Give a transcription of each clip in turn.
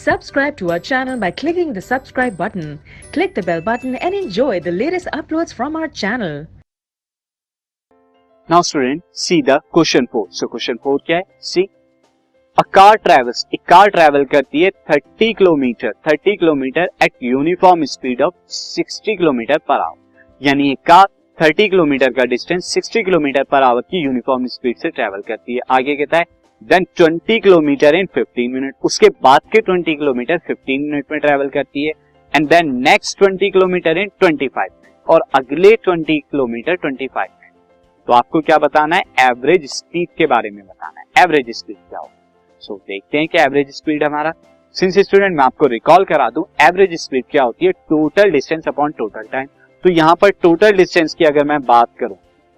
Subscribe to our channel by clicking the subscribe button. Click the bell button and enjoy the latest uploads from our channel. Now student, see the question 4. So question 4 क्या है? See, a car travel करती है 30 kilometre at uniform speed of 60 kilometre per our. यानी एक car 30 kilometre का distance 60 kilometre per hour की uniform speed से travel करती है। आगे कहता है देन 20 किलोमीटर इन 15 मिनट, उसके बाद के 20 किलोमीटर 15 मिनट में ट्रेवल करती है। And then next 20 kilometre in 25 minute, और अगले 20 किलोमीटर 25 मिनट। तो आपको क्या बताना है? एवरेज स्पीड के बारे में बताना है। एवरेज स्पीड क्या हो? सो देखते हैं कि एवरेज स्पीड हमारा, सिंस स्टूडेंट मैं आपको रिकॉल करा दूं, एवरेज स्पीड क्या होती है? Total distance upon total time. तो यहाँ पर टोटल डिस्टेंस की अगर मैं बात करूं,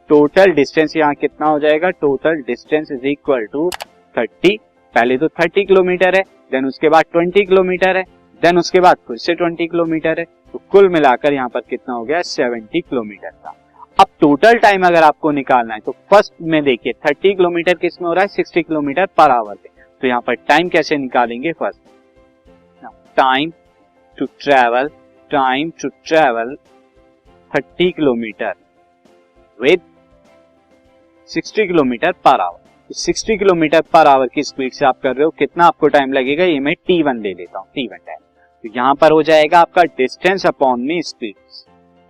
टोटल डिस्टेंस यहाँ कितना हो जाएगा? Total distance is equal to 30। पहले तो 30 किलोमीटर है, देन उसके बाद 20 किलोमीटर है, देन उसके बाद फिर से 20 किलोमीटर है। तो कुल मिलाकर यहाँ पर कितना हो गया? 70 किलोमीटर का। अब टोटल टाइम अगर आपको निकालना है तो फर्स्ट में देखिए 30 किलोमीटर किस में हो रहा है? 60 किलोमीटर पर आवर पे। तो यहाँ पर टाइम कैसे निकालेंगे? First time to travel 30 kilometre with 60 kilometre per hour. 60 kilometre per hour की स्पीड से आप कर रहे हो, कितना आपको टाइम लगेगा? ये मैं T1 ले लेता हूँ, T1 टाइम। तो यहाँ पर हो जाएगा आपका डिस्टेंस अपॉन में स्पीड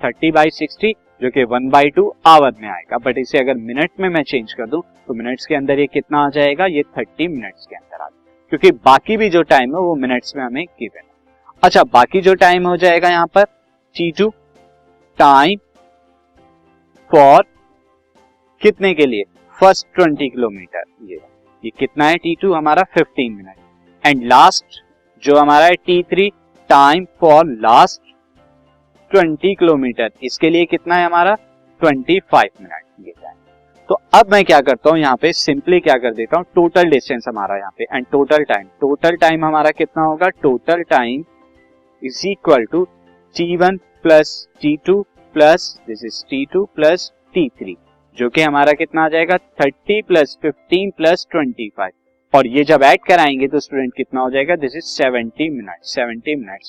30/60, जो कि 1/2 आवर में आएगा। बट इसे अगर मिनट में मैं चेंज कर दूं तो मिनट्स के अंदर ये कितना आ जाएगा? ये 30 मिनट्स के अंदर आ जाएगा, क्योंकि बाकी भी जो टाइम है वो मिनट्स में हमें गिवन है। अच्छा, बाकी जो टाइम हो जाएगा यहाँ पर T2, टाइम फॉर कितने के लिए? First 20 kilometre. ये कितना है? T2 हमारा 15 मिनट। एंड लास्ट जो हमारा है T3, time for last 20 kilometre, इसके लिए कितना है हमारा? 25 मिनट ये टाइम। तो अब मैं क्या करता हूं, यहाँ पे सिंपली क्या कर देता हूं, टोटल डिस्टेंस हमारा यहाँ पे एंड टोटल टाइम हमारा कितना होगा? Total time is equal to T1 plus T2 plus this is T2 plus T3, जो कि हमारा कितना आ जाएगा? 30 प्लस 15 प्लस 25। और ये जब ऐड कराएंगे तो स्टूडेंट कितना हो जाएगा? दिस इज 70 मिनट्स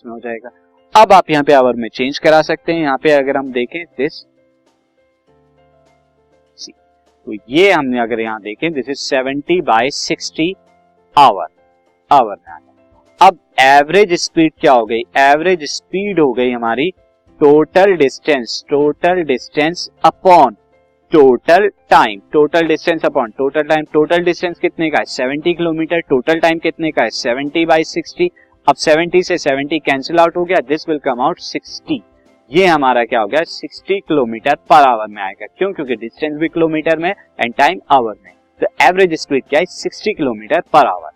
में हो जाएगा। अब आप यहाँ पे आवर में चेंज करा सकते हैं। यहाँ पे अगर हम देखें दिस, तो ये हमने अगर यहाँ देखें दिस इज 70/60 आवर में आ गया। अब एवरेज स्पीड क्या हो गई? एवरेज स्पीड हो गई हमारी total distance upon total time. Total distance कितने का है? 70 किलोमीटर। टोटल टाइम कितने का है? 70/60। अब 70 से 70 कैंसिल आउट हो गया, दिस विल कम आउट 60। ये हमारा क्या हो गया? 60 किलोमीटर पर आवर में आएगा। क्यों? क्योंकि डिस्टेंस भी किलोमीटर में एंड टाइम आवर में। तो एवरेज स्पीड क्या है? 60 किलोमीटर पर आवर।